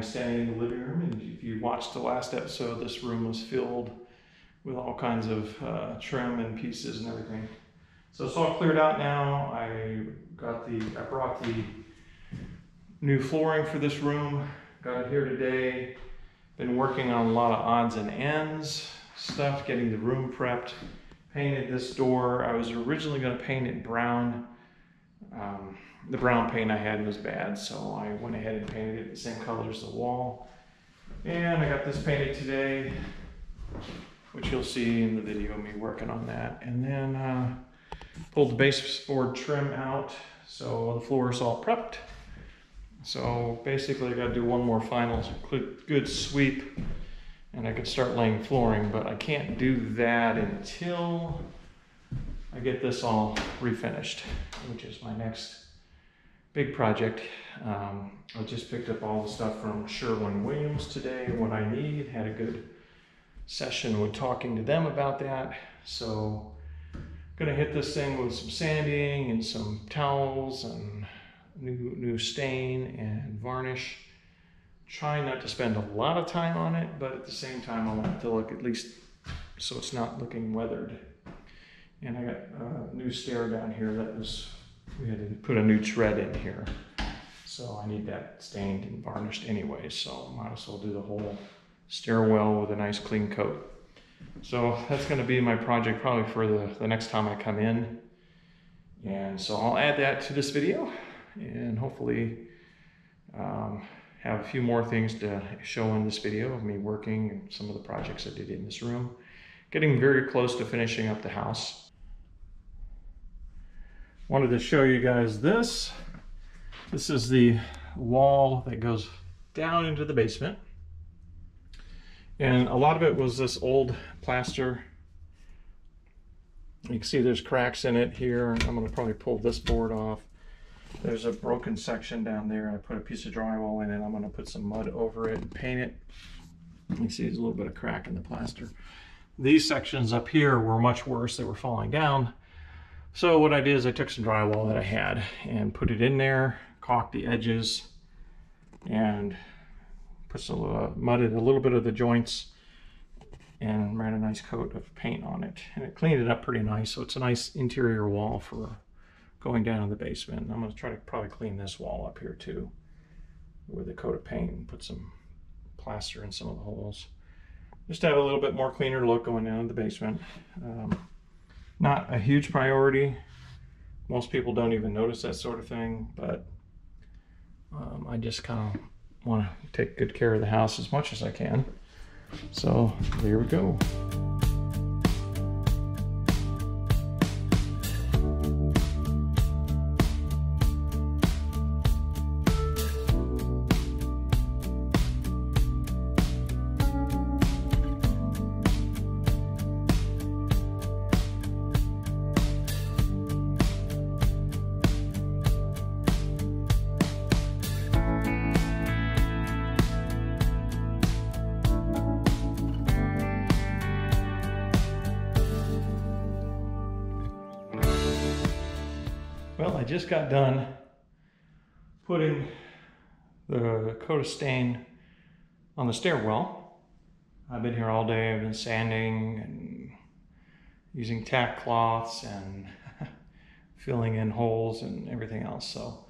standing in the living room, and if you watched the last episode, this room was filled with all kinds of trim and pieces and everything. So it's all cleared out now. I brought the new flooring for this room, got it here today. Been working on a lot of odds and ends stuff, getting the room prepped. Painted this door. I was originally going to paint it brown. The brown paint I had was bad, so I went ahead and painted it the same color as the wall. And I got this painted today, which you'll see in the video of me working on that. And then pulled the baseboard trim out, so the floor is all prepped. So basically I got to do one more final good sweep and I could start laying flooring, but I can't do that until I get this all refinished, which is my next big project. I just picked up all the stuff from Sherwin-Williams today, what I need. Had a good session with talking to them about that. So gonna hit this thing with some sanding and some towels and new stain and varnish. Trying not to spend a lot of time on it, but at the same time I want it to look at least so it's not looking weathered. And I got a new stair down here we had to put a new tread in here. So I need that stained and varnished anyway, so I might as well do the whole stairwell with a nice clean coat. So that's going to be my project probably for the next time I come in. And so I'll add that to this video and hopefully have a few more things to show in this video of me working and some of the projects I did in this room. Getting very close to finishing up the house. Wanted to show you guys this. This is the wall that goes down into the basement. And a lot of it was this old plaster. You can see there's cracks in it here. I'm going to probably pull this board off. There's a broken section down there. I put a piece of drywall in it. I'm going to put some mud over it and paint it. You can see there's a little bit of crack in the plaster. These sections up here were much worse. They were falling down. So what I did is I took some drywall that I had and put it in there, caulked the edges, and put some mudded a little bit of the joints and ran a nice coat of paint on it. And it cleaned it up pretty nice. So it's a nice interior wall for going down in the basement. I'm going to try to probably clean this wall up here too with a coat of paint and put some plaster in some of the holes. Just to have a little bit more cleaner look going down in the basement. Not a huge priority. Most people don't even notice that sort of thing, but I just kind of want to take good care of the house as much as I can. So here we go. Well, I just got done putting the coat of stain on the stairwell. I've been here all day. I've been sanding and using tack cloths and filling in holes and everything else. So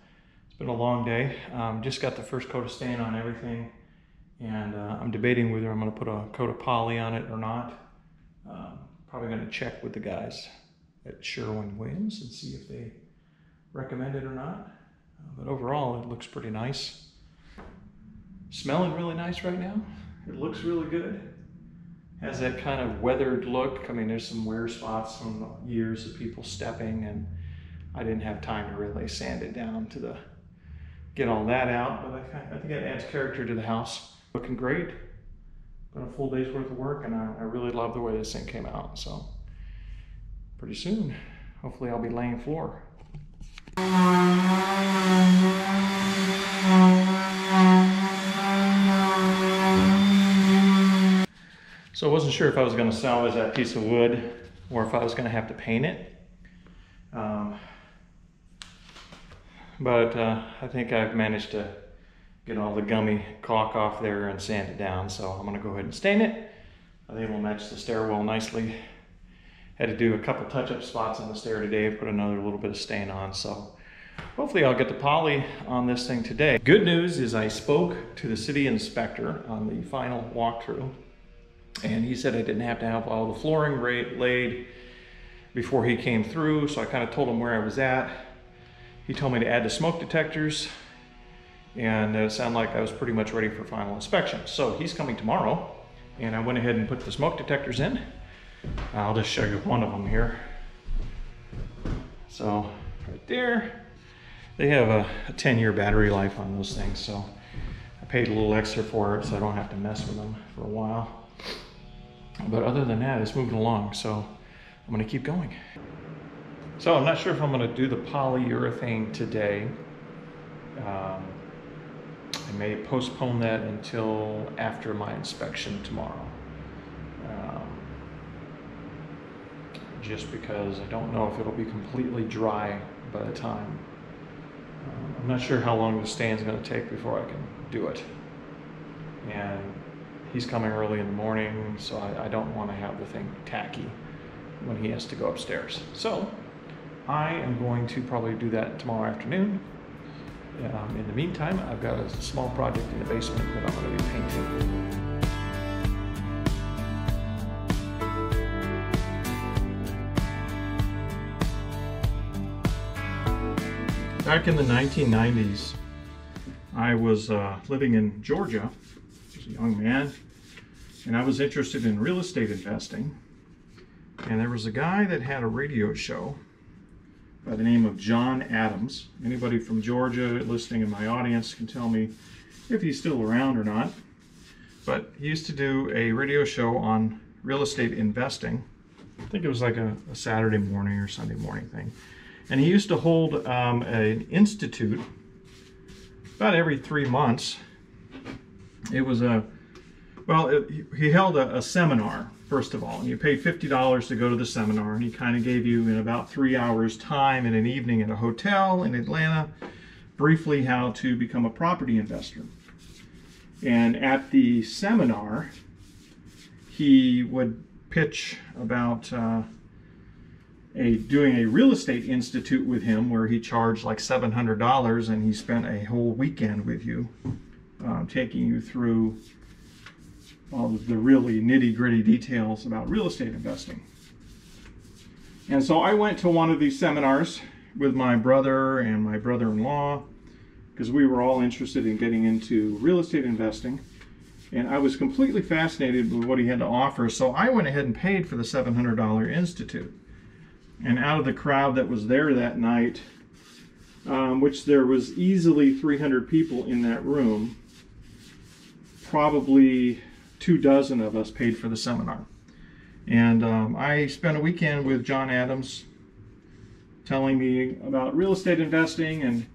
it's been a long day. Just got the first coat of stain on everything, and I'm debating whether I'm going to put a coat of poly on it or not. Probably going to check with the guys at Sherwin-Williams and see if they recommend it or not. But overall, it looks pretty nice. Smelling really nice right now. It looks really good. Has that kind of weathered look. I mean, there's some wear spots from years of people stepping, and I didn't have time to really sand it down to get all that out, but I think it adds character to the house. Looking great. Been a full day's worth of work, and I really love the way this thing came out. So pretty soon, hopefully I'll be laying floor. So I wasn't sure if I was going to salvage that piece of wood or if I was going to have to paint it. But I think I've managed to get all the gummy caulk off there and sand it down. So I'm gonna go ahead and stain it. I think it'll match the stairwell nicely. Had to do a couple touch-up spots on the stair today, put another little bit of stain on. So hopefully I'll get the poly on this thing today. Good news is I spoke to the city inspector on the final walkthrough, and he said I didn't have to have all the flooring laid before he came through. So I kind of told him where I was at. He told me to add the smoke detectors, and it sounded like I was pretty much ready for final inspection. So he's coming tomorrow, and I went ahead and put the smoke detectors in. I'll just show you one of them here. So right there, they have a 10-year battery life on those things. So I paid a little extra for it so I don't have to mess with them for a while. But other than that, it's moving along. So I'm gonna keep going. So I'm not sure if I'm gonna do the polyurethane today. I may postpone that until after my inspection tomorrow. Just because I don't know if it'll be completely dry by the time. I'm not sure how long the stain's gonna take before I can do it. And he's coming early in the morning, so I don't wanna have the thing tacky when he has to go upstairs. So I am going to probably do that tomorrow afternoon. In the meantime, I've got a small project in the basement that I'm going to be painting. Back in the 1990s, I was living in Georgia as a young man, and I was interested in real estate investing. And there was a guy that had a radio show by the name of John Adams. Anybody from Georgia listening in my audience can tell me if he's still around or not. But he used to do a radio show on real estate investing. I think it was like a Saturday morning or Sunday morning thing. And he used to hold an institute about every 3 months. It was he held a seminar, first of all, and you paid $50 to go to the seminar, and he kind of gave you in about 3 hours time in an evening at a hotel in Atlanta, briefly how to become a property investor. And at the seminar, he would pitch about doing a real estate institute with him where he charged like $700, and he spent a whole weekend with you, taking you through all of the really nitty-gritty details about real estate investing. And so I went to one of these seminars with my brother and my brother-in-law because we were all interested in getting into real estate investing, and I was completely fascinated with what he had to offer. So I went ahead and paid for the $700 institute. And out of the crowd that was there that night, which there was easily 300 people in that room, probably 24 of us paid for the seminar. And I spent a weekend with John Adams telling me about real estate investing, and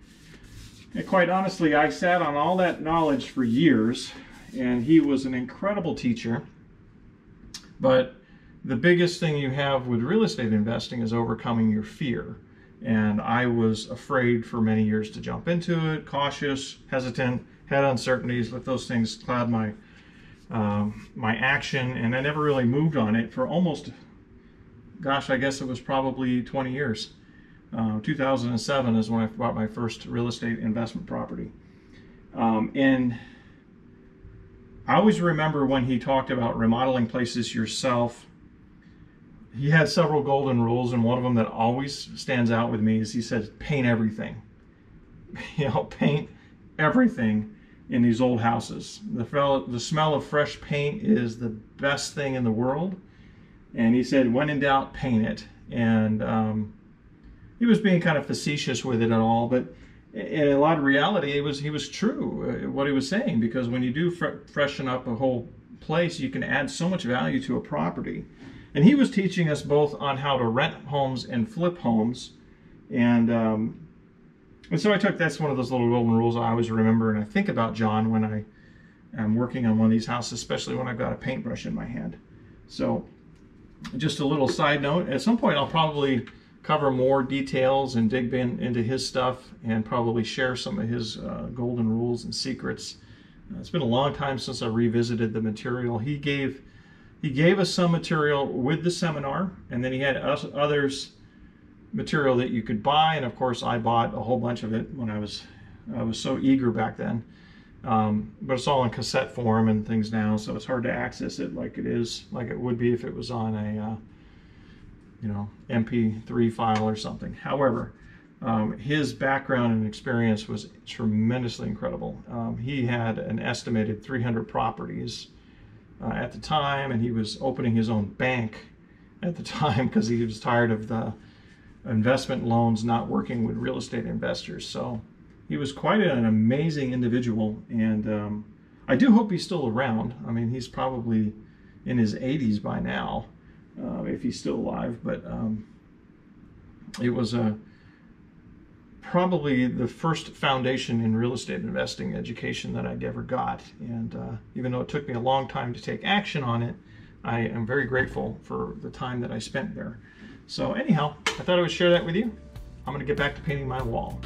quite honestly, I sat on all that knowledge for years, and he was an incredible teacher. But the biggest thing you have with real estate investing is overcoming your fear. And I was afraid for many years to jump into it, cautious, hesitant, had uncertainties, let those things cloud my action, and I never really moved on it for almost, gosh, I guess it was probably 20 years. 2007 is when I bought my first real estate investment property. And I always remember when he talked about remodeling places yourself. He had several golden rules, and one of them that always stands out with me is he said, paint everything. Paint everything in these old houses. The smell of fresh paint is the best thing in the world. And he said, when in doubt, paint it. And he was being kind of facetious with it and all, but in a lot of reality, he was true, what he was saying, because when you do freshen up a whole place, you can add so much value to a property. And he was teaching us both on how to rent homes and flip homes. And so that's one of those little golden rules I always remember, and I think about John when I am working on one of these houses, especially when I've got a paintbrush in my hand. So just a little side note, at some point I'll probably cover more details and dig into his stuff and probably share some of his golden rules and secrets. It's been a long time since I revisited the material. He gave us some material with the seminar, and then he had others material that you could buy, and of course I bought a whole bunch of it when I was so eager back then. But it's all in cassette form and things now, so it's hard to access it like it would be if it was on a MP3 file or something. However, his background and experience was tremendously incredible. He had an estimated 300 properties at the time, and he was opening his own bank at the time because he was tired of the investment loans not working with real estate investors. So he was quite an amazing individual, and I do hope he's still around. I mean, he's probably in his 80s by now, if he's still alive, but it was probably the first foundation in real estate investing education that I'd ever got, and even though it took me a long time to take action on it, I am very grateful for the time that I spent there. So anyhow, I thought I would share that with you. I'm going to get back to painting my wall.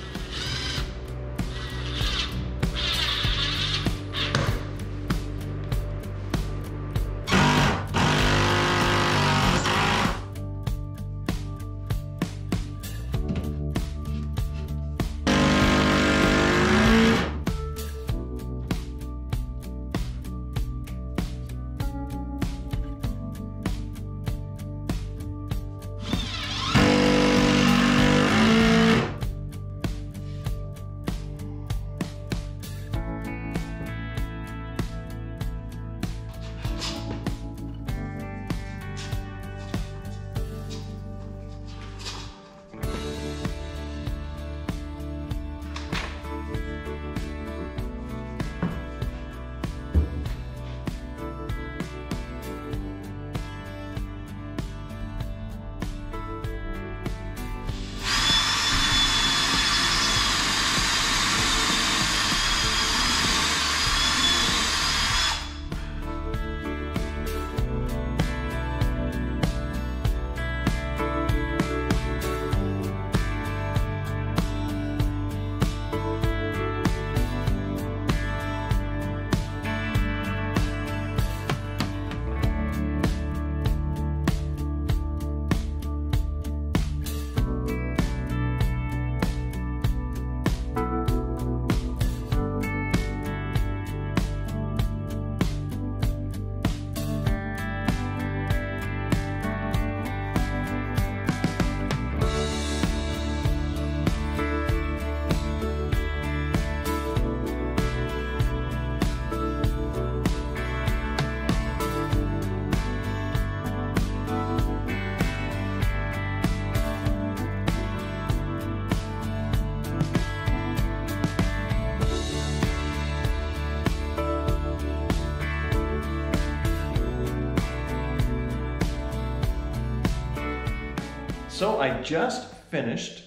So I just finished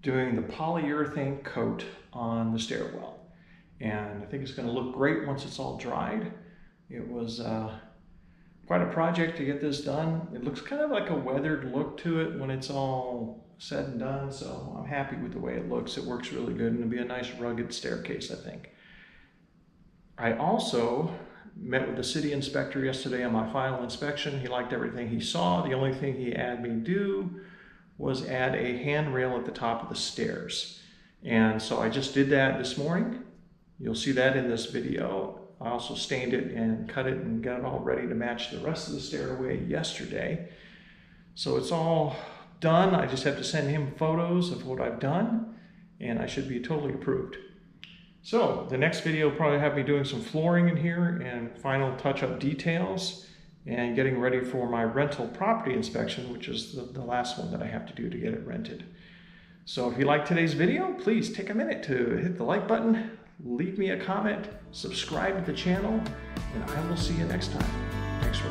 doing the polyurethane coat on the stairwell, and I think it's going to look great once it's all dried. It was quite a project to get this done. It looks kind of like a weathered look to it when it's all said and done, so I'm happy with the way it looks. It works really good, and it'll be a nice rugged staircase, I think. I also met with the city inspector yesterday on my final inspection. He liked everything he saw. The only thing he had me do was add a handrail at the top of the stairs. And so I just did that this morning. You'll see that in this video. I also stained it and cut it and got it all ready to match the rest of the stairway yesterday. So it's all done. I just have to send him photos of what I've done, and I should be totally approved. So the next video will probably have me doing some flooring in here and final touch-up details and getting ready for my rental property inspection, which is the last one that I have to do to get it rented. So if you liked today's video, please take a minute to hit the like button, leave me a comment, subscribe to the channel, and I will see you next time. Thanks for